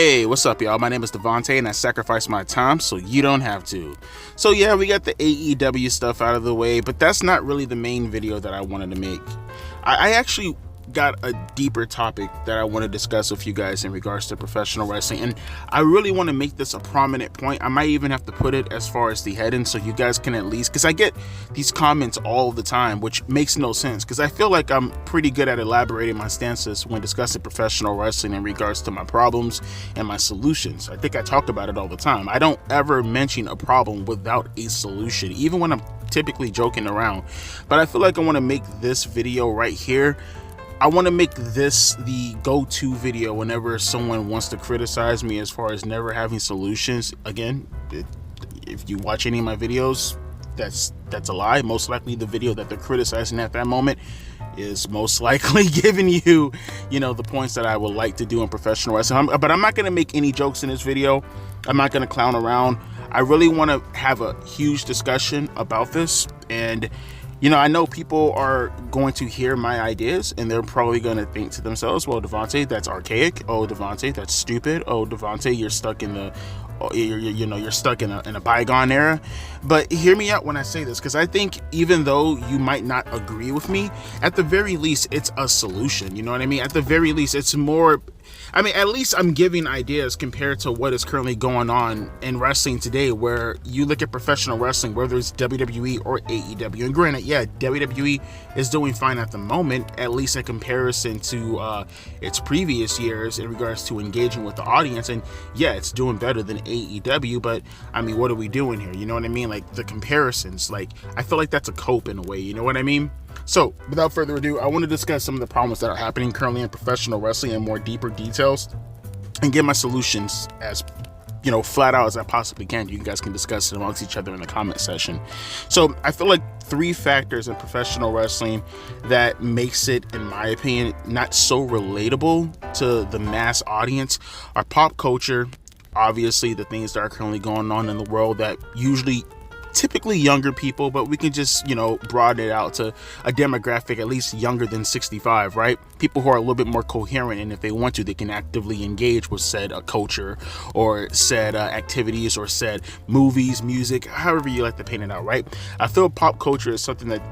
Hey, what's up, y'all? My name is Devontae, and I sacrifice my time so you don't have to. So yeah, we got the AEW stuff out of the way, but that's not really the main video that I wanted to make. I actually got a deeper topic that I want to discuss with you guys in regards to professional wrestling, and I really want to make this a prominent point. I might even have to put it as far as the heading so you guys can at least, because I get these comments all the time, which makes no sense, because I feel like I'm pretty good at elaborating my stances when discussing professional wrestling in regards to my problems and my solutions. I think I talk about it all the time. I don't ever mention a problem without a solution, even when I'm typically joking around. But I feel like I want to make this video right here, I want to make this the go-to video whenever someone wants to criticize me as far as never having solutions. Again, if you watch any of my videos, that's a lie. Most likely the video that they're criticizing at that moment is most likely giving you, the points that I would like to do in professional wrestling. But I'm not going to make any jokes in this video. I'm not going to clown around. I really want to have a huge discussion about this, and I know people are going to hear my ideas and they're probably going to think to themselves, well, Devontae, that's archaic. Oh, Devontae, that's stupid. Oh, Devontae, you're stuck in you're stuck in a bygone era. But hear me out when I say this, because I think even though you might not agree with me, at the very least, it's a solution. You know what I mean? At the very least, it's more, at least I'm giving ideas compared to what is currently going on in wrestling today, where you look at professional wrestling, whether it's WWE or AEW. And granted, yeah, WWE is doing fine at the moment, at least in comparison to its previous years in regards to engaging with the audience. And yeah, it's doing better than AEW, but what are we doing here? You know what I mean? Like the comparisons, I feel like that's a cope in a way, you know what I mean? So without further ado, I want to discuss some of the problems that are happening currently in professional wrestling in more deeper details and get my solutions as flat out as I possibly can. You guys can discuss it amongst each other in the comment section. So I feel like 3 factors in professional wrestling that makes it, in my opinion, not so relatable to the mass audience are pop culture, obviously the things that are currently going on in the world that usually typically younger people, but we can just broaden it out to a demographic at least younger than 65, right? People who are a little bit more coherent, and if they want to, they can actively engage with said culture or said activities or said movies, music, however you like to paint it out, right? I feel pop culture is something that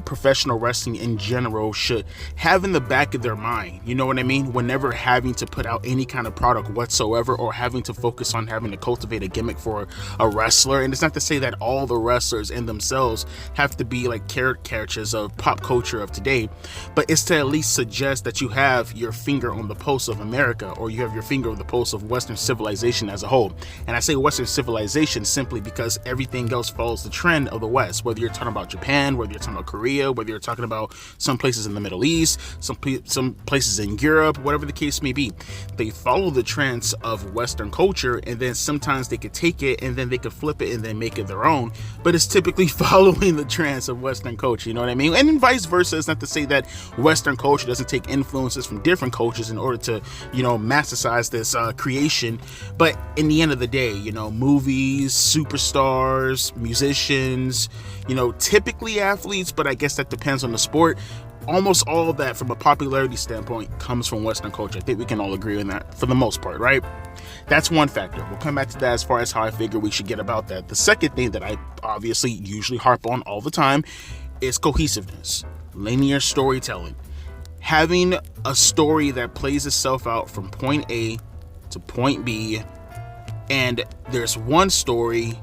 professional wrestling in general should have in the back of their mind, you know what I mean, whenever having to put out any kind of product whatsoever, or having to focus on having to cultivate a gimmick for a wrestler. And it's not to say that all the wrestlers in themselves have to be like caricatures of pop culture of today, but it's to at least suggest that you have your finger on the pulse of America, or you have your finger on the pulse of Western civilization as a whole. And I say Western civilization simply because everything else follows the trend of the West, whether you're talking about Japan, whether you're talking about Korea, whether you're talking about some places in the Middle East, some places in Europe, whatever the case may be. They follow the trends of Western culture, and then sometimes they could take it and then they could flip it and then make it their own, but it's typically following the trends of Western culture, you know what I mean? And vice versa. It's not to say that Western culture doesn't take influences from different cultures in order to, mastersize this creation, but in the end of the day, movies, superstars, musicians, typically athletes, but I guess that depends on the sport. Almost all of that from a popularity standpoint comes from Western culture. I think we can all agree on that for the most part, right? That's one factor. We'll come back to that as far as how I figure we should get about that. The second thing that I obviously usually harp on all the time is cohesiveness, linear storytelling. Having a story that plays itself out from point A to point B, and there's one story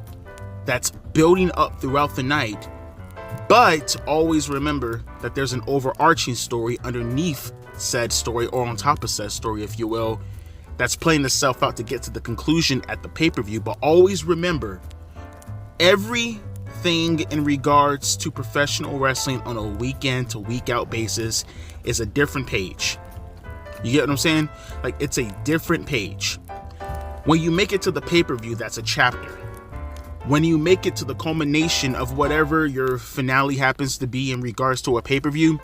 that's building up throughout the night, but always remember that there's an overarching story underneath said story, or on top of said story, if you will, that's playing itself out to get to the conclusion at the pay-per-view. But always remember, everything in regards to professional wrestling on a week-in to week-out basis is a different page. You get what I'm saying? It's a different page. When you make it to the pay-per-view, that's a chapter. When you make it to the culmination of whatever your finale happens to be in regards to a pay-per-view,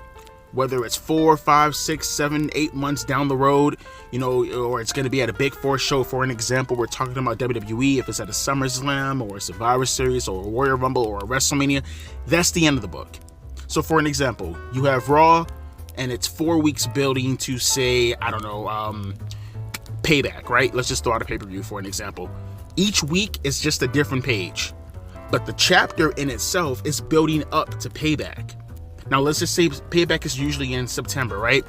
whether it's 4, 5, 6, 7, 8 months down the road, or it's going to be at a Big Four show. For an example, we're talking about WWE, if it's at a SummerSlam or a Survivor Series or a Royal Rumble or a WrestleMania, that's the end of the book. So for an example, you have Raw, and it's 4 weeks building to, say, I don't know, Payback, right? Let's just throw out a pay-per-view for an example. Each week is just a different page, but the chapter in itself is building up to Payback. Now, let's just say Payback is usually in September, right?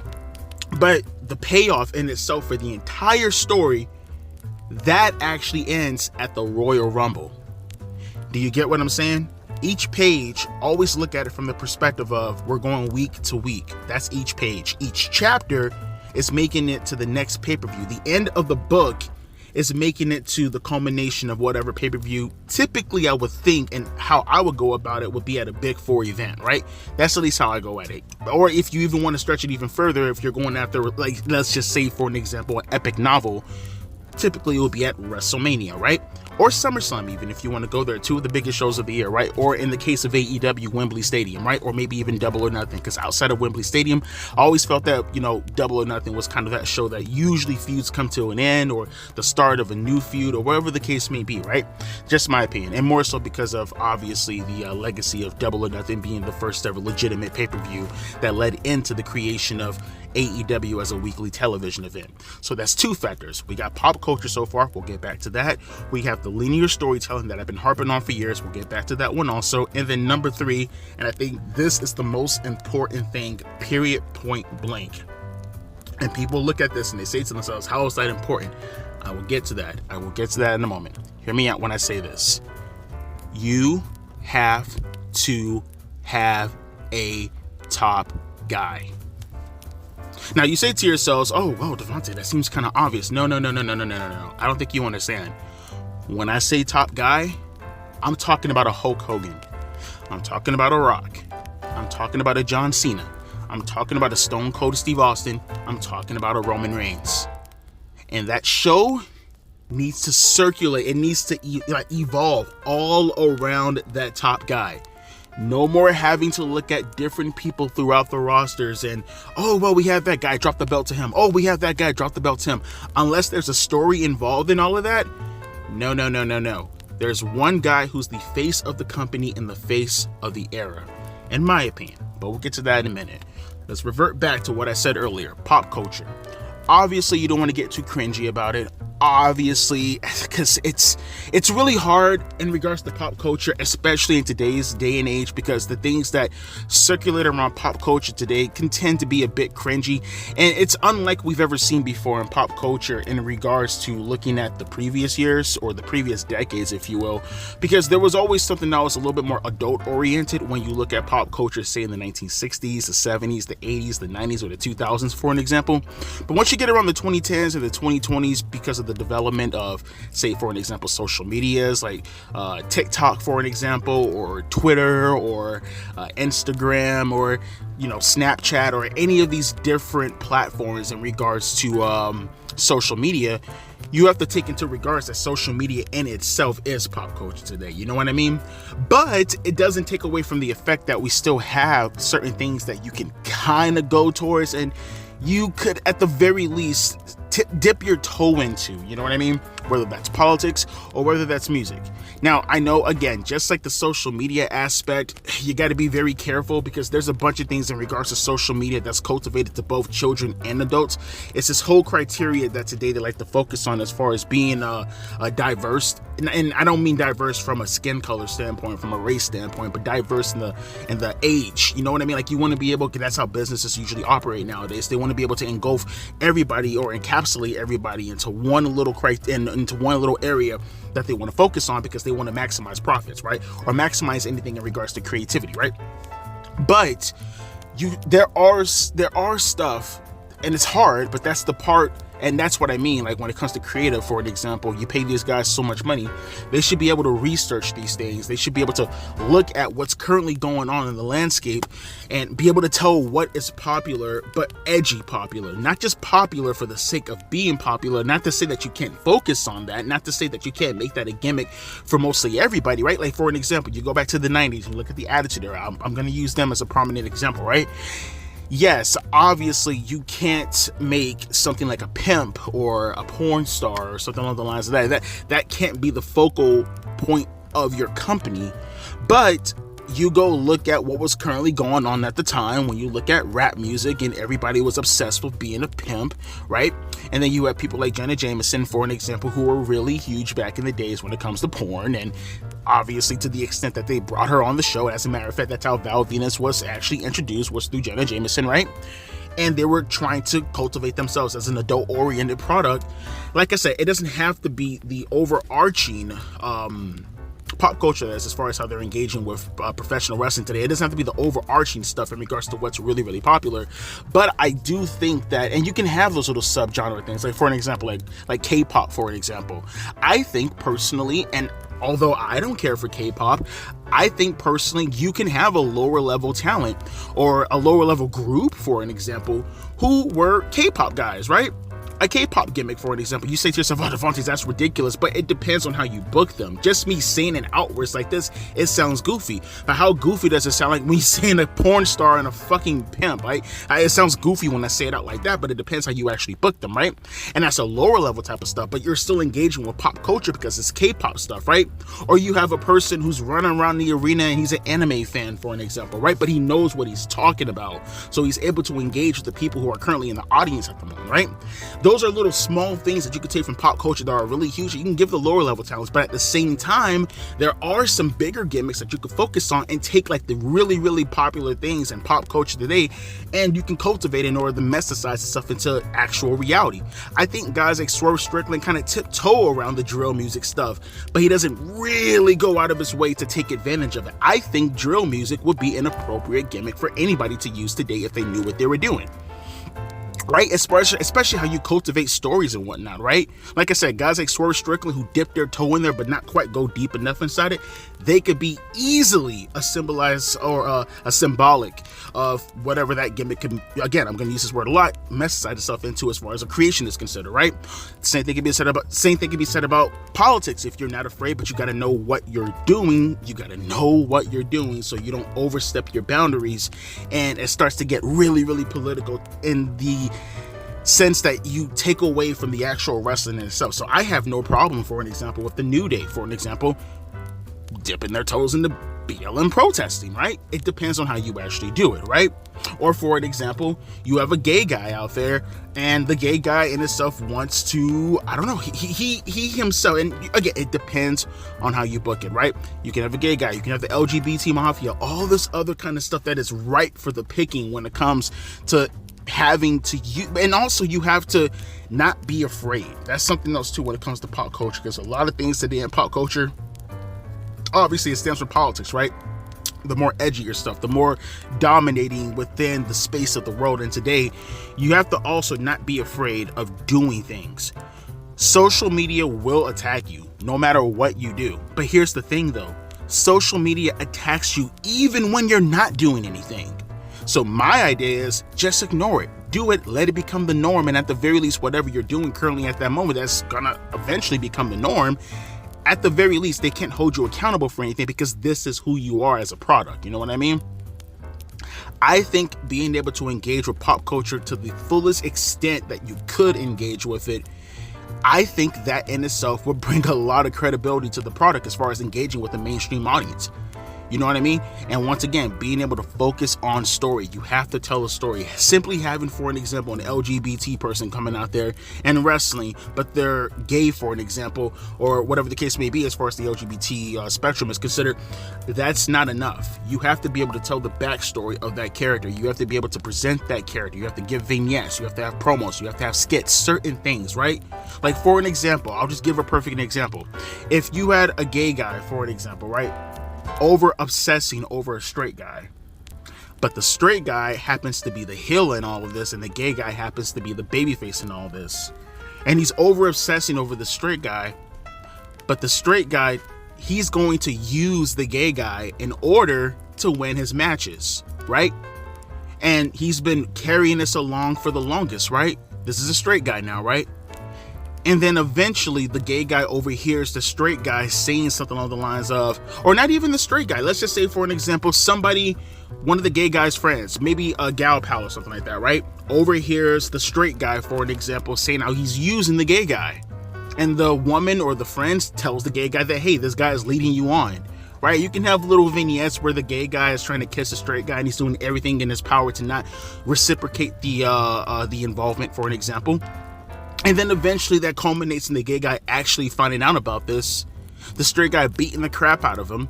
But the payoff in itself for the entire story, that actually ends at the Royal Rumble. Do you get what I'm saying? Each page, always look at it from the perspective of we're going week to week. That's each page. Each chapter is making it to the next pay-per-view. The end of the book is making it to the culmination of whatever pay-per-view typically I would think, and how I would go about it would be at a big 4 event, right? That's at least how I go at it. Or if you even want to stretch it even further, if you're going after, like, let's just say for an example, an epic novel, typically it will be at WrestleMania, right? Or SummerSlam, even if you want to go there, 2 of the biggest shows of the year, right? Or in the case of AEW, Wembley Stadium, right? Or maybe even Double or Nothing, because outside of Wembley Stadium, I always felt that, Double or Nothing was kind of that show that usually feuds come to an end, or the start of a new feud, or whatever the case may be, right? Just my opinion, and more so because of, obviously, the legacy of Double or Nothing being the first ever legitimate pay-per-view that led into the creation of AEW as a weekly television event. So that's 2 factors. We got pop culture so far. We'll get back to that. We have the linear storytelling that I've been harping on for years. We'll get back to that one also. And then number 3, and I think this is the most important thing, period, point blank. And people look at this and they say to themselves, how is that important? I will get to that. I will get to that in a moment. Hear me out when I say this. You have to have a top guy. Now, you say to yourselves, oh, whoa, Devontae, that seems kind of obvious. No. I don't think you understand. When I say top guy, I'm talking about a Hulk Hogan. I'm talking about a Rock. I'm talking about a John Cena. I'm talking about a Stone Cold Steve Austin. I'm talking about a Roman Reigns. And that show needs to circulate. It needs to evolve all around that top guy. No more having to look at different people throughout the rosters and, oh, well, we have that guy, drop the belt to him. Oh, we have that guy, drop the belt to him. Unless there's a story involved in all of that, no. There's one guy who's the face of the company and the face of the era, in my opinion. But we'll get to that in a minute. Let's revert back to what I said earlier, pop culture. Obviously, you don't want to get too cringy about it. Obviously, because it's really hard in regards to pop culture, especially in today's day and age, because the things that circulate around pop culture today can tend to be a bit cringy, and it's unlike we've ever seen before in pop culture in regards to looking at the previous years or the previous decades, if you will, because there was always something that was a little bit more adult oriented when you look at pop culture, say in the 1960s, the 70s, the 80s, the 90s, or the 2000s, for an example. But once you get around the 2010s or the 2020s, because of the development of, say, for an example, social medias like TikTok, for an example, or Twitter, or Instagram, or Snapchat, or any of these different platforms in regards to social media, you have to take into regards that social media in itself is pop culture today. You know what I mean? But it doesn't take away from the effect that we still have certain things that you can kind of go towards, and you could, at the very least, dip your toe into, you know what I mean? Whether that's politics or whether that's music. Now, I know, again, just like the social media aspect, you got to be very careful, because there's a bunch of things in regards to social media that's cultivated to both children and adults. It's this whole criteria that today they like to focus on as far as being diverse. And I don't mean diverse from a skin color standpoint, from a race standpoint, but diverse in the age. You know what I mean? Like, you want to be able, that's how businesses usually operate nowadays. They want to be able to engulf everybody or encapsulate everybody into one little into one little area that they want to focus on, because they want to maximize profits, right? Or maximize anything in regards to creativity, right? But there are stuff, and it's hard, but that's the part. And that's what I mean, like when it comes to creative, for an example, you pay these guys so much money, they should be able to research these things. They should be able to look at what's currently going on in the landscape and be able to tell what is popular, but edgy popular. Not just popular for the sake of being popular, not to say that you can't focus on that, not to say that you can't make that a gimmick for mostly everybody, right? Like, for an example, you go back to the 90s and look at the Attitude Era. I'm going to use them as a prominent example, right? Yes, obviously you can't make something like a pimp or a porn star or something along the lines of that. That can't be the focal point of your company. But you go look at what was currently going on at the time when you look at rap music and everybody was obsessed with being a pimp, right? And then you have people like Jenna Jameson, for an example, who were really huge back in the days when it comes to porn, and obviously to the extent that they brought her on the show. As a matter of fact, that's how Val Venus was actually introduced, was through Jenna Jameson, right? And they were trying to cultivate themselves as an adult-oriented product. Like I said, it doesn't have to be the overarching pop culture as far as how they're engaging with professional wrestling today. It doesn't have to be the overarching stuff in regards to what's really, really popular. But I do think that, and you can have those little subgenre things, like for an example, like K-pop, for an example. I think personally, and although I don't care for K-pop, I think personally you can have a lower level talent or a lower level group, for an example, who were K-pop guys, right? A K-pop gimmick, for an example. You say to yourself, oh, Devontae, that's ridiculous, but it depends on how you book them. Just me saying an outburst like this, it sounds goofy. But how goofy does it sound like me saying a porn star and a fucking pimp, right? It sounds goofy when I say it out like that, but it depends how you actually book them, right? And that's a lower level type of stuff, but you're still engaging with pop culture because it's K-pop stuff, right? Or you have a person who's running around the arena and he's an anime fan, for an example, right? But he knows what he's talking about, so he's able to engage with the people who are currently in the audience at the moment, right? Those are little small things that you could take from pop culture that are really huge. You can give the lower level talents, but at the same time, there are some bigger gimmicks that you could focus on and take like the really, really popular things in pop culture today, and you can cultivate in order to mesticize stuff into actual reality. I think guys like Swerve Strickland kind of tiptoe around the drill music stuff, but he doesn't really go out of his way to take advantage of it. I think drill music would be an appropriate gimmick for anybody to use today if they knew what they were doing. Right? Especially how you cultivate stories and whatnot, right? Like I said, guys like Swerve Strickland who dip their toe in there but not quite go deep enough inside it, they could be easily a symbolic of whatever that gimmick can, again, I'm going to use this word a lot, message itself into as far as a creation is considered, right? Same thing can be said about politics. If you're not afraid, but you got to know what you're doing, so you don't overstep your boundaries and it starts to get really, really political in the sense that you take away from the actual wrestling in itself. So I have no problem, for an example, with the New Day, for an example, dipping their toes into BLM protesting, right? It depends on how you actually do it, right? Or for an example, you have a gay guy out there and the gay guy in itself wants to, I don't know, he himself, and again, it depends on how you book it, right? You can have a gay guy, you can have the LGBT mafia, all this other kind of stuff that is ripe for the picking when it comes to having to use, and also you have to not be afraid. That's something else too when it comes to pop culture, because a lot of things today in pop culture, obviously it stems from politics, right? The more edgier stuff, the more dominating within the space of the world. And today you have to also not be afraid of doing things. Social media will attack you no matter what you do. But here's the thing though, social media attacks you even when you're not doing anything. So my idea is just ignore it. Do it, let it become the norm, and at the very least, whatever you're doing currently at that moment, that's gonna eventually become the norm. At the very least, they can't hold you accountable for anything because this is who you are as a product. You know what I mean? I think being able to engage with pop culture to the fullest extent that you could engage with it, I think that in itself would bring a lot of credibility to the product as far as engaging with the mainstream audience. You know what I mean? And once again, being able to focus on story. You have to tell a story. Simply having, for an example, an LGBT person coming out there and wrestling, but they're gay, for an example, or whatever the case may be as far as the LGBT spectrum is considered, that's not enough. You have to be able to tell the backstory of that character. You have to be able to present that character. You have to give vignettes. You have to have promos. You have to have skits, certain things, right? Like, for an example, I'll just give a perfect example. If you had a gay guy, for an example, right, over obsessing over a straight guy, but the straight guy happens to be the heel in all of this and the gay guy happens to be the babyface in all this, and he's over obsessing over the straight guy, but the straight guy, he's going to use the gay guy in order to win his matches, right? And he's been carrying this along for the longest, right? This is a straight guy now, right? And then eventually the gay guy overhears the straight guy saying something along the lines of, or not even the straight guy, let's just say, for an example, somebody, one of the gay guy's friends, maybe a gal pal or something like that, right? Overhears the straight guy, for an example, saying how he's using the gay guy. And the woman or the friends tells the gay guy that, hey, this guy is leading you on, right? You can have little vignettes where the gay guy is trying to kiss a straight guy and he's doing everything in his power to not reciprocate the involvement, for an example. And then eventually that culminates in the gay guy actually finding out about this, the straight guy beating the crap out of him.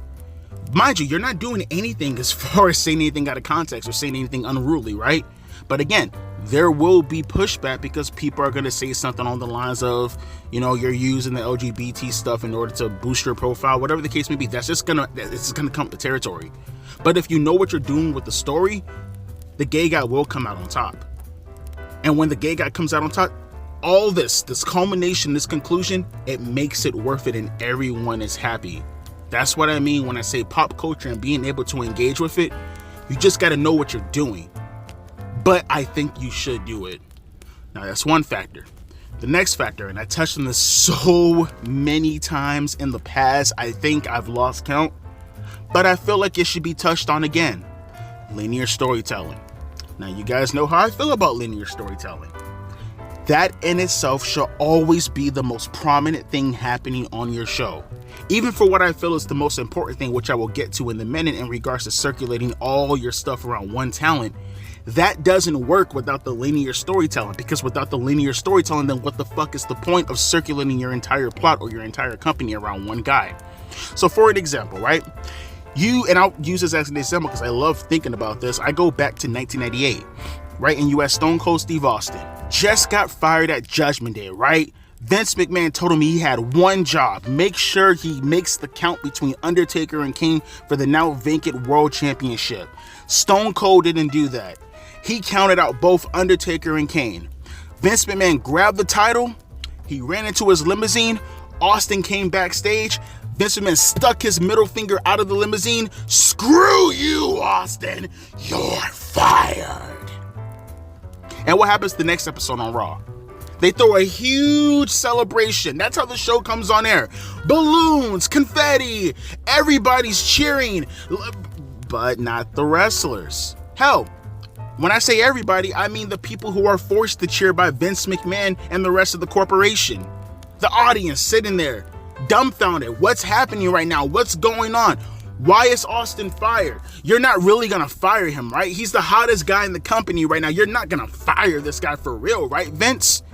Mind you, you're not doing anything as far as saying anything out of context or saying anything unruly, right? But again, there will be pushback because people are going to say something on the lines of, you know, you're using the LGBT stuff in order to boost your profile, whatever the case may be. It's gonna come with territory. But if you know what you're doing with the story, the gay guy will come out on top. And when the gay guy comes out on top, all this culmination, this conclusion, it makes it worth it and everyone is happy. That's what I mean when I say pop culture and being able to engage with it. You just got to know what you're doing. But I think you should do it. Now that's one factor. The next factor, and I touched on this so many times in the past, I think I've lost count, but I feel like it should be touched on again. Linear storytelling. Now you guys know how I feel about linear storytelling. That in itself should always be the most prominent thing happening on your show. Even for what I feel is the most important thing, which I will get to in a minute in regards to circulating all your stuff around one talent. That doesn't work without the linear storytelling, because without the linear storytelling, then what the fuck is the point of circulating your entire plot or your entire company around one guy? So for an example, right? And I'll use this as an example because I love thinking about this. I go back to 1998, right? And you had Stone Cold Steve Austin. Just got fired at Judgment Day, right? Vince McMahon told him he had one job. Make sure he makes the count between Undertaker and Kane for the now vacant World Championship. Stone Cold didn't do that. He counted out both Undertaker and Kane. Vince McMahon grabbed the title. He ran into his limousine. Austin came backstage. Vince McMahon stuck his middle finger out of the limousine. Screw you, Austin. You're fired. And what happens the next episode on Raw? They throw a huge celebration. That's how the show comes on air. Balloons, confetti, everybody's cheering, but not the wrestlers. Hell, when I say everybody, I mean the people who are forced to cheer by Vince McMahon and the rest of the corporation. The audience sitting there, dumbfounded. What's happening right now? What's going on? Why is Austin fired? You're not really gonna fire him, right? He's the hottest guy in the company right now. You're not gonna fire this guy for real, right, Vince?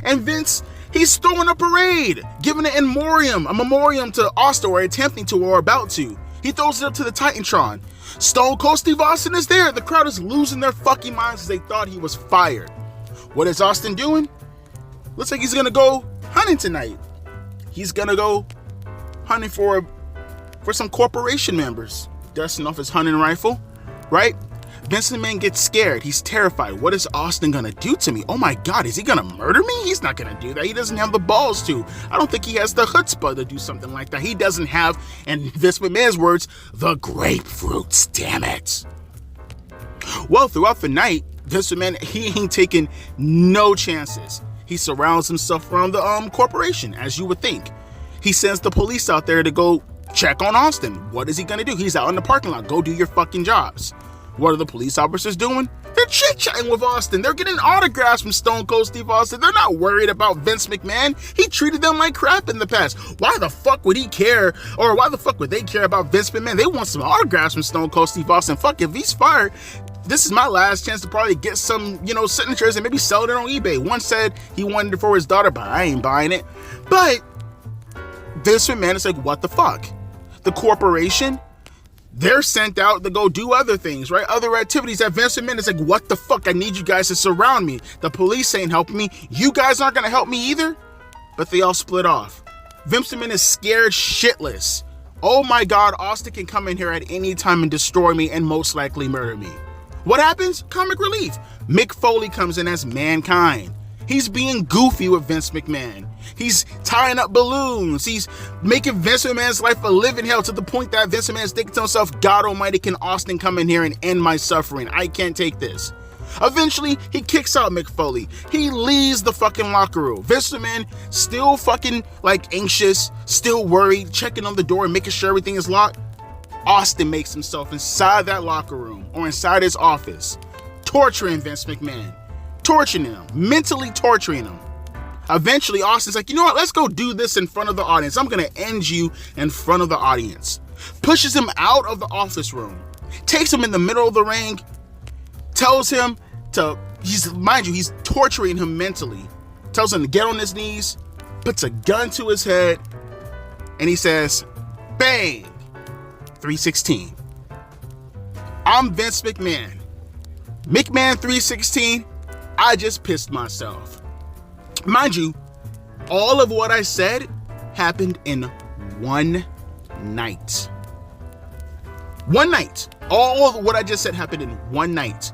And Vince, he's throwing a parade, giving a memoriam to Austin, or attempting to, or about to. He throws it up to the Titantron. Stone Cold Steve Austin is there. The crowd is losing their fucking minds as they thought he was fired. What is Austin doing? Looks like he's gonna go hunting tonight. He's gonna go hunting for some corporation members, dusting off his hunting rifle, right? Vince McMahon gets scared. He's terrified. What is Austin gonna do to me? Oh my God, is he gonna murder me? He's not gonna do that. He doesn't have the balls to. I don't think he has the chutzpah to do something like that. He doesn't have, in Vince McMahon's words, the grapefruits, damn it. Well, throughout the night, Vince McMahon, he ain't taking no chances. He surrounds himself around the corporation, as you would think. He sends the police out there to go check on Austin. What is he gonna do? He's out in the parking lot. Go do your fucking jobs. What are the police officers doing? They're chit-chatting with Austin. They're getting autographs from Stone Cold Steve Austin. They're not worried about Vince McMahon. He treated them like crap in the past. Why the fuck would he care? Or why the fuck would they care about Vince McMahon? They want some autographs from Stone Cold Steve Austin. Fuck, if he's fired, this is my last chance to probably get some, signatures and maybe sell it on eBay. One said he wanted it for his daughter, but I ain't buying it. But Vince McMahon is like, what the fuck? The corporation, they're sent out to go do other things, right? Other activities that Vince McMahon is like, what the fuck? I need you guys to surround me. The police ain't helping me. You guys aren't going to help me either. But they all split off. Vince McMahon is scared shitless. Oh my God, Austin can come in here at any time and destroy me and most likely murder me. What happens? Comic relief. Mick Foley comes in as Mankind. He's being goofy with Vince McMahon. He's tying up balloons. He's making Vince McMahon's life a living hell to the point that Vince McMahon's thinking to himself, God almighty, can Austin come in here and end my suffering? I can't take this. Eventually, he kicks out Mick Foley. He leaves the fucking locker room. Vince McMahon still fucking anxious, still worried, checking on the door and making sure everything is locked. Austin makes himself inside that locker room or inside his office, torturing Vince McMahon. Torturing him, mentally torturing him. Eventually, Austin's like, you know what? Let's go do this in front of the audience. I'm going to end you in front of the audience. Pushes him out of the office room. Takes him in the middle of the ring. Tells him to, mind you, he's torturing him mentally. Tells him to get on his knees. Puts a gun to his head. And he says, bang, 316. I'm Vince McMahon. McMahon 316, I just pissed myself. Mind you, all of what I said happened in one night. One night. All of what I just said happened in one night.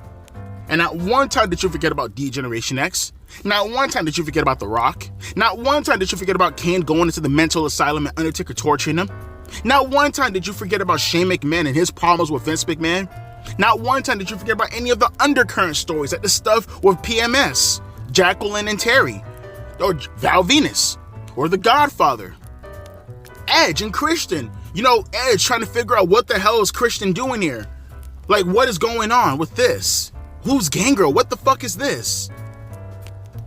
And not one time did you forget about D-Generation X. Not one time did you forget about The Rock. Not one time did you forget about Kane going into the mental asylum and Undertaker torturing him. Not one time did you forget about Shane McMahon and his problems with Vince McMahon. Not one time did you forget about any of the undercurrent stories, like the stuff with PMS, Jacqueline and Terry, or Val Venus, or The Godfather, Edge and Christian. You know, Edge trying to figure out what the hell is Christian doing here. Like, what is going on with this? Who's Gangrel? What the fuck is this?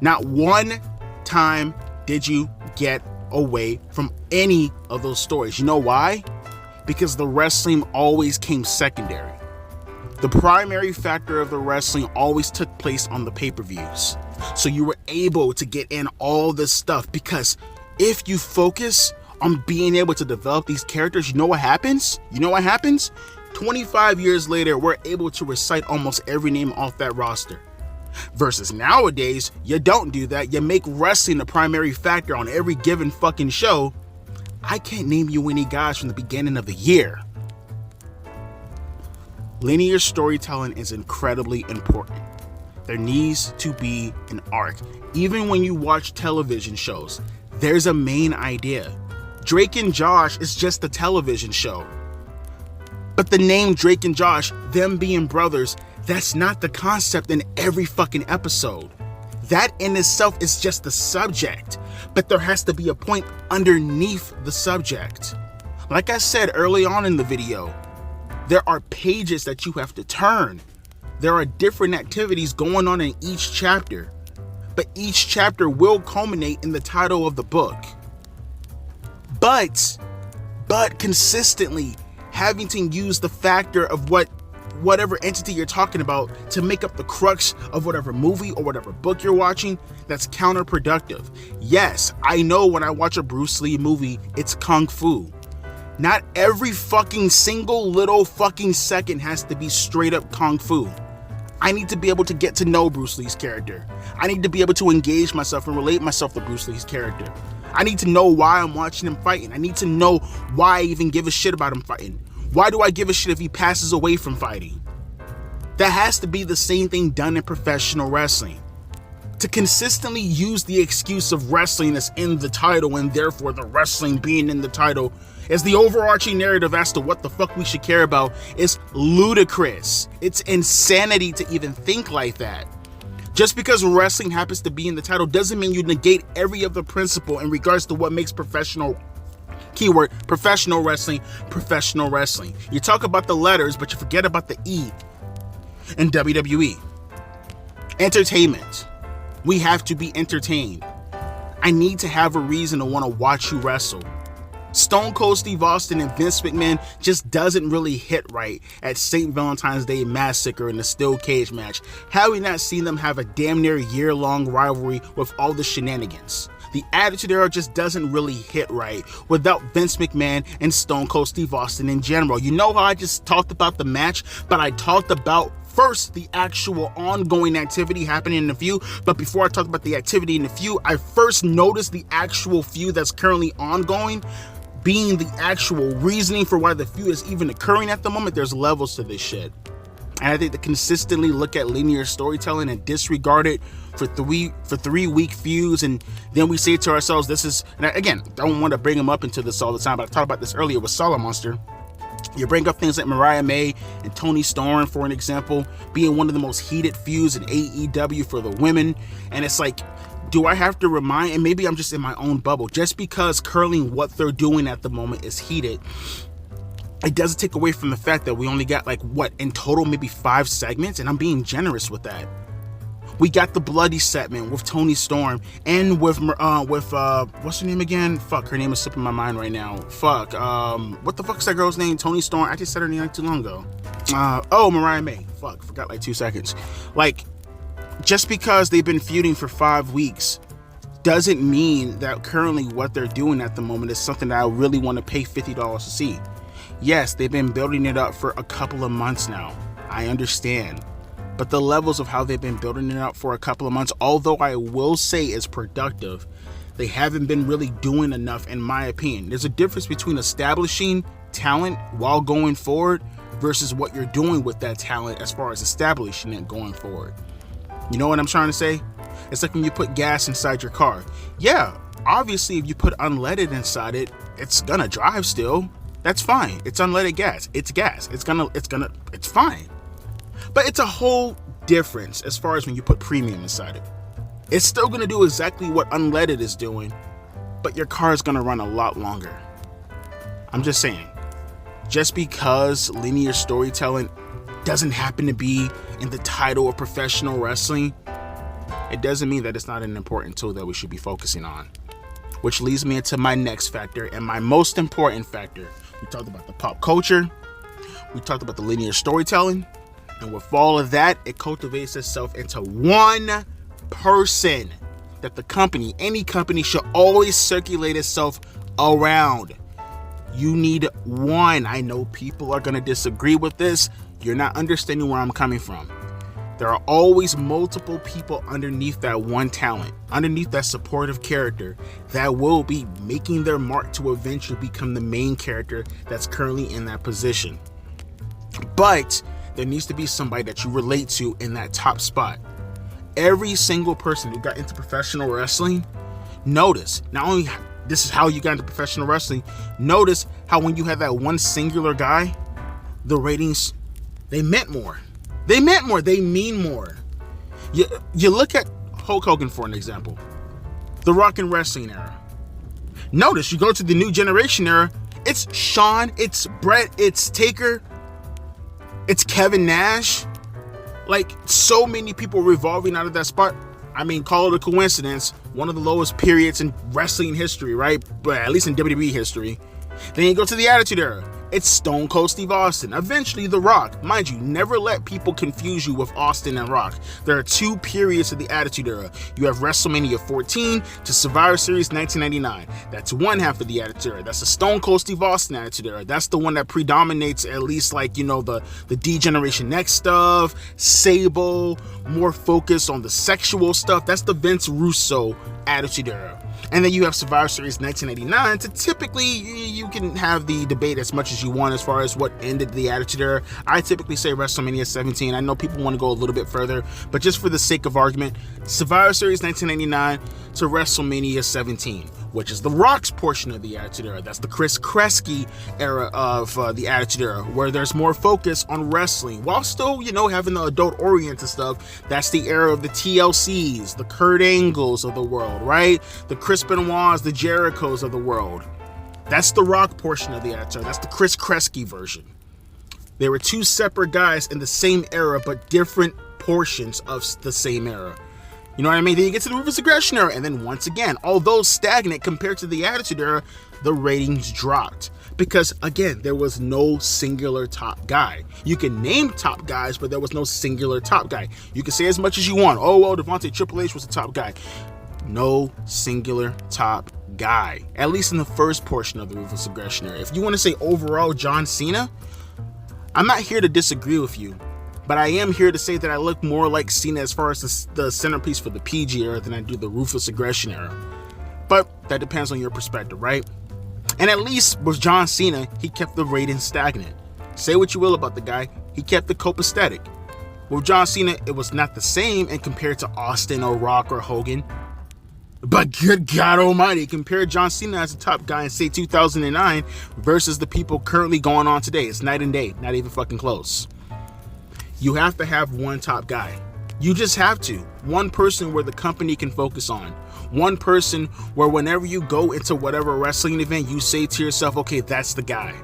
Not one time did you get away from any of those stories. You know why? Because the wrestling always came secondary. The primary factor of the wrestling always took place on the pay-per-views. So you were able to get in all this stuff, because if you focus on being able to develop these characters, you know what happens? 25 years later, we're able to recite almost every name off that roster. Versus nowadays, you don't do that. You make wrestling the primary factor on every given fucking show. I can't name you any guys from the beginning of the year. Linear storytelling is incredibly important. There needs to be an arc. Even when you watch television shows, there's a main idea. Drake and Josh is just a television show. But the name Drake and Josh, them being brothers, that's not the concept in every fucking episode. That in itself is just the subject, but there has to be a point underneath the subject. Like I said early on in the video, there are pages that you have to turn. There are different activities going on in each chapter, but each chapter will culminate in the title of the book. But consistently having to use the factor of whatever entity you're talking about to make up the crux of whatever movie or whatever book you're watching, that's counterproductive. Yes, I know when I watch a Bruce Lee movie, it's kung fu. Not every fucking single little fucking second has to be straight up kung fu. I need to be able to get to know Bruce Lee's character. I need to be able to engage myself and relate myself to Bruce Lee's character. I need to know why I'm watching him fighting. I need to know why I even give a shit about him fighting. Why do I give a shit if he passes away from fighting? That has to be the same thing done in professional wrestling. To consistently use the excuse of wrestling as in the title, and therefore the wrestling being in the title as the overarching narrative as to what the fuck we should care about, is ludicrous. It's insanity to even think like that. Just because wrestling happens to be in the title doesn't mean you negate every other principle in regards to what makes professional, keyword, professional wrestling. You talk about the letters, but you forget about the E in WWE. Entertainment. We have to be entertained. I need to have a reason to want to watch you wrestle. Stone Cold Steve Austin and Vince McMahon just doesn't really hit right at St. Valentine's Day Massacre in the steel cage match. Have we not seen them have a damn near year-long rivalry with all the shenanigans? The Attitude Era just doesn't really hit right without Vince McMahon and Stone Cold Steve Austin in general. You know how I just talked about the match, but I talked about first the actual ongoing activity happening in the feud. But before I talk about the activity in the feud, I first noticed the actual feud that's currently ongoing being the actual reasoning for why the feud is even occurring at the moment. There's levels to this shit. And I think to consistently look at linear storytelling and disregard it for 3 week feuds, and then we say to ourselves, this is, and again, don't want to bring them up into this all the time, but I talked about this earlier with Solid Monster. You bring up things like Mariah May and Toni Storm, for an example, being one of the most heated feuds in AEW for the women. And it's like, do I have to remind, and maybe I'm just in my own bubble, just because currently what they're doing at the moment is heated, it doesn't take away from the fact that we only got like, what, in total, maybe 5 segments, and I'm being generous with that. We got the bloody segment with Toni Storm and with what's her name again? Fuck, her name is slipping my mind right now. Fuck, what the fuck's that girl's name? Toni Storm. I just said her name like too long ago. Mariah May. Fuck, forgot like 2 seconds. Like, just because they've been feuding for 5 weeks doesn't mean that currently what they're doing at the moment is something that I really want to pay $50 to see. Yes, they've been building it up for a couple of months now. I understand. But the levels of how they've been building it up for a couple of months, although I will say is productive, they haven't been really doing enough in my opinion. There's a difference between establishing talent while going forward versus what you're doing with that talent as far as establishing it going forward. You know what I'm trying to say? It's like when you put gas inside your car. Yeah, obviously if you put unleaded inside it, it's gonna drive still. That's fine. It's unleaded gas. It's gas. It's fine. But it's a whole difference as far as when you put premium inside it. It's still gonna do exactly what unleaded is doing, but your car is gonna run a lot longer. I'm just saying, just because linear storytelling doesn't happen to be in the title of professional wrestling, it doesn't mean that it's not an important tool that we should be focusing on. Which leads me into my next factor and my most important factor. We talked about the pop culture, we talked about the linear storytelling, and with all of that, it cultivates itself into one person that the company, any company, should always circulate itself around. You need one. I know people are going to disagree with this. You're not understanding where I'm coming from. There are always multiple people underneath that one talent, underneath that supportive character that will be making their mark to eventually become the main character that's currently in that position. But there needs to be somebody that you relate to in that top spot. Every single person who got into professional wrestling, notice, not only this is how you got into professional wrestling, notice how when you had that one singular guy, the ratings, they meant more. They mean more. You look at Hulk Hogan for an example. The Rock and Wrestling era. Notice, you go to the New Generation era, it's Shawn, it's Bret, it's Taker, it's Kevin Nash. Like, so many people revolving out of that spot. I mean, call it a coincidence. One of the lowest periods in wrestling history, right? But at least in WWE history. Then you go to the Attitude Era. It's Stone Cold Steve Austin. Eventually, The Rock. Mind you, never let people confuse you with Austin and Rock. There are two periods of the Attitude Era. You have WrestleMania 14 to Survivor Series 1999. That's one half of the Attitude Era. That's the Stone Cold Steve Austin Attitude Era. That's the one that predominates, at least, like, you know, the D-Generation Next stuff, Sable, more focused on the sexual stuff. That's the Vince Russo Attitude Era. And then you have Survivor Series 1989 to typically, you can have the debate as much as you want as far as what ended the Attitude Era. I typically say WrestleMania 17. I know people want to go a little bit further, but just for the sake of argument, Survivor Series 1989 to WrestleMania 17, which is the Rock's portion of the Attitude Era. That's the Chris Kresge era of the Attitude Era, where there's more focus on wrestling, while still, you know, having the adult-oriented stuff. That's the era of the TLCs, the Kurt Angles of the world, right? The Chris Benoit's, the Jerichos of the world. That's the Rock portion of the Attitude Era. That's the Chris Kresge version. There were two separate guys in the same era, but different portions of the same era. You know what I mean? Then you get to the Ruthless Aggression Era, and then once again, although stagnant compared to the Attitude Era, the ratings dropped. Because, again, there was no singular top guy. You can name top guys, but there was no singular top guy. You can say as much as you want. Oh, well, Devontae Triple H was the top guy. No singular top guy. At least in the first portion of the Ruthless Aggression Era. If you want to say overall John Cena, I'm not here to disagree with you. But I am here to say that I look more like Cena as far as the centerpiece for the PG era than I do the Ruthless Aggression Era. But that depends on your perspective, right? And at least with John Cena, he kept the ratings stagnant. Say what you will about the guy, he kept the copacetic. With John Cena, it was not the same and compared to Austin or Rock or Hogan. But good God almighty, compare John Cena as a top guy in, say, 2009 versus the people currently going on today. It's night and day, not even fucking close. You have to have one top guy. You just have to. One person where the company can focus on. One person where whenever you go into whatever wrestling event, you say to yourself, okay, that's the guy.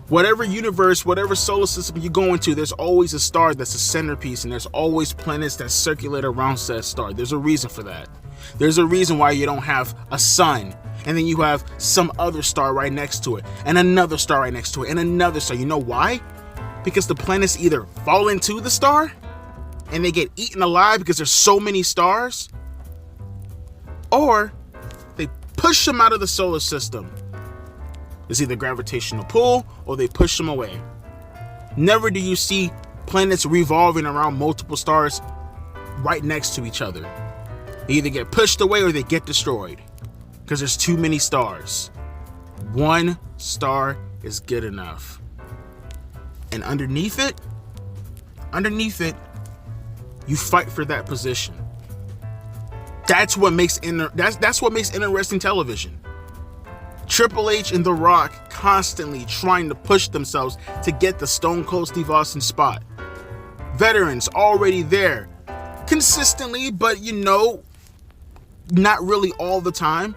Whatever universe, whatever solar system you go into, there's always a star that's a centerpiece, and there's always planets that circulate around that star. There's a reason for that. There's a reason why you don't have a sun, and then you have some other star right next to it, and another star right next to it, and another star. You know why? Because the planets either fall into the star, and they get eaten alive because there's so many stars, or they push them out of the solar system. There's either gravitational pull or they push them away. Never do you see planets revolving around multiple stars right next to each other. They either get pushed away or they get destroyed because there's too many stars. One star is good enough. And underneath it, you fight for that position. That's what makes interesting television. Triple H and The Rock constantly trying to push themselves to get the Stone Cold Steve Austin spot. Veterans already there consistently, but not really all the time.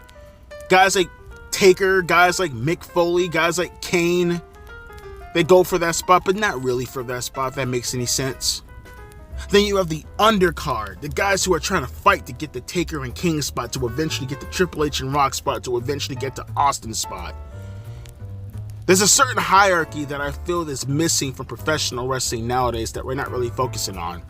Guys like Taker, guys like Mick Foley, guys like Kane, they go for that spot, but not really for that spot, if that makes any sense. Then you have the undercard, the guys who are trying to fight to get the Taker and King spot, to eventually get the Triple H and Rock spot, to eventually get to Austin's spot. There's a certain hierarchy that I feel is missing from professional wrestling nowadays that we're not really focusing on.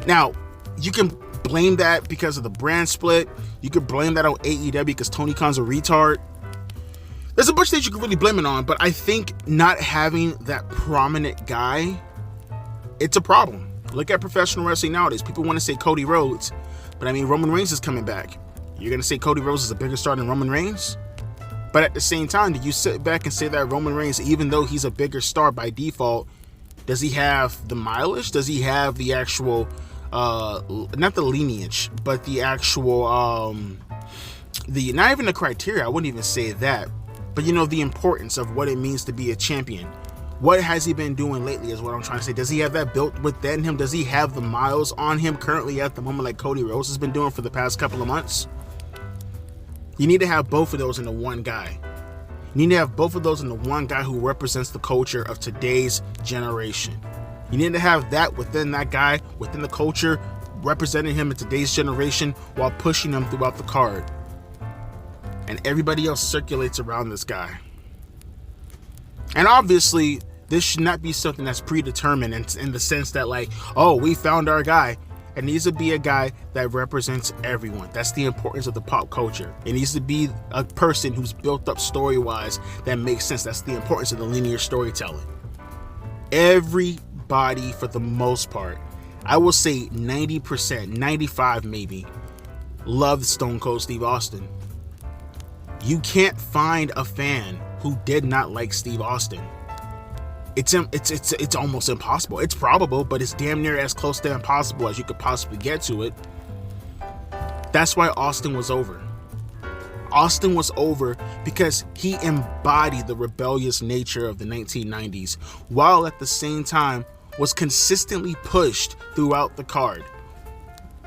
Now, you can blame that because of the brand split. You can blame that on AEW because Tony Khan's a retard. There's a bunch of things you can really blame it on, but I think not having that prominent guy, it's a problem. Look at professional wrestling nowadays. People want to say Cody Rhodes, but I mean, Roman Reigns is coming back. You're going to say Cody Rhodes is a bigger star than Roman Reigns? But at the same time, do you sit back and say that Roman Reigns, even though he's a bigger star by default, does he have the mileage? Does he have the actual, not the lineage, but the actual, not even the criteria, I wouldn't even say that, but the importance of what it means to be a champion. What has he been doing lately is what I'm trying to say. Does he have that built within him? Does he have the miles on him currently at the moment like Cody Rhodes has been doing for the past couple of months? You need to have both of those in the one guy. You need to have both of those in the one guy who represents the culture of today's generation. You need to have that within that guy, within the culture, representing him in today's generation while pushing him throughout the card. And everybody else circulates around this guy. And obviously, this should not be something that's predetermined in the sense that we found our guy. It needs to be a guy that represents everyone. That's the importance of the pop culture. It needs to be a person who's built up story-wise that makes sense. That's the importance of the linear storytelling. Everybody, for the most part, I will say 90%, 95% maybe, loves Stone Cold Steve Austin. You can't find a fan who did not like Steve Austin. It's almost impossible. It's probable, but it's damn near as close to impossible as you could possibly get to it. That's why Austin was over. Austin was over because he embodied the rebellious nature of the 1990s, while at the same time was consistently pushed throughout the card,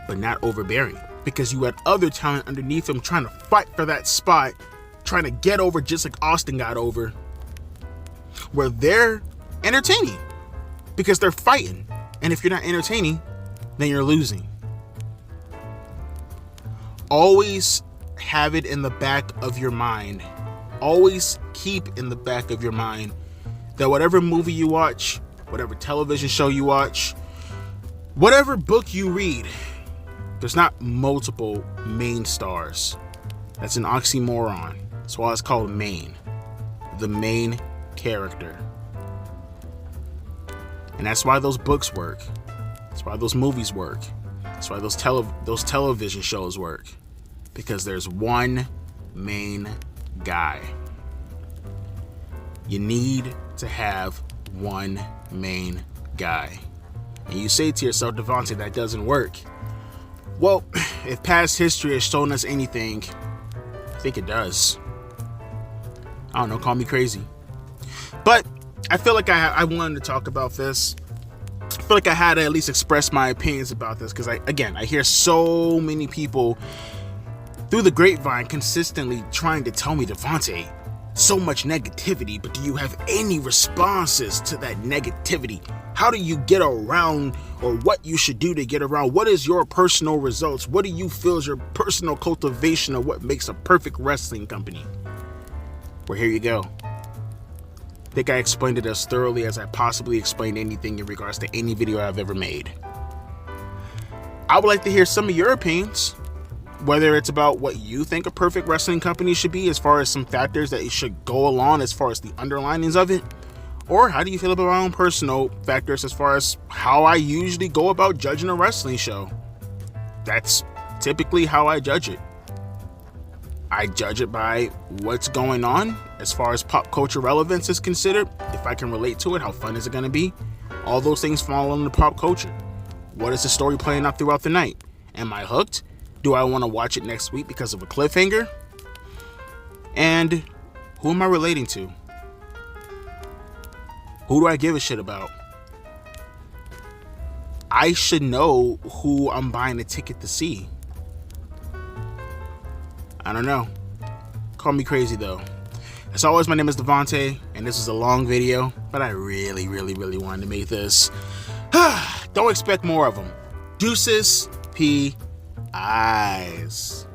but not overbearing, because you had other talent underneath him trying to fight for that spot, trying to get over just like Austin got over, where they're entertaining because they're fighting. And if you're not entertaining, then you're losing. Always have it in the back of your mind. Always keep in the back of your mind that whatever movie you watch, whatever television show you watch, whatever book you read, there's not multiple main stars. That's an oxymoron. That's why it's called main. The main character. And that's why those books work. That's why those movies work. That's why those television shows work. Because there's one main guy. You need to have one main guy. And you say to yourself, Devontae, that doesn't work. Well, if past history has shown us anything, I think it does. I don't know, call me crazy. But I feel like I wanted to talk about this. I feel like I had to at least express my opinions about this because I hear so many people through the grapevine consistently trying to tell me, Devontae, so much negativity, but do you have any responses to that negativity? How do you get around, or what you should do to get around? What is your personal results? What do you feel is your personal cultivation of what makes a perfect wrestling company? Well, here you go. I think I explained it as thoroughly as I possibly explained anything in regards to any video I've ever made. I would like to hear some of your opinions, whether it's about what you think a perfect wrestling company should be, as far as some factors that it should go along as far as the underlinings of it, or how do you feel about my own personal factors as far as how I usually go about judging a wrestling show. That's typically how I judge it. I judge it by what's going on as far as pop culture relevance is considered. If I can relate to it, how fun is it going to be? All those things fall under pop culture. What is the story playing out throughout the night? Am I hooked? Do I want to watch it next week because of a cliffhanger? And who am I relating to? Who do I give a shit about? I should know who I'm buying a ticket to see. I don't know. Call me crazy though. As always, my name is Devontae, and this is a long video, but I really wanted to make this. Don't expect more of them. Deuces, P. Eyes.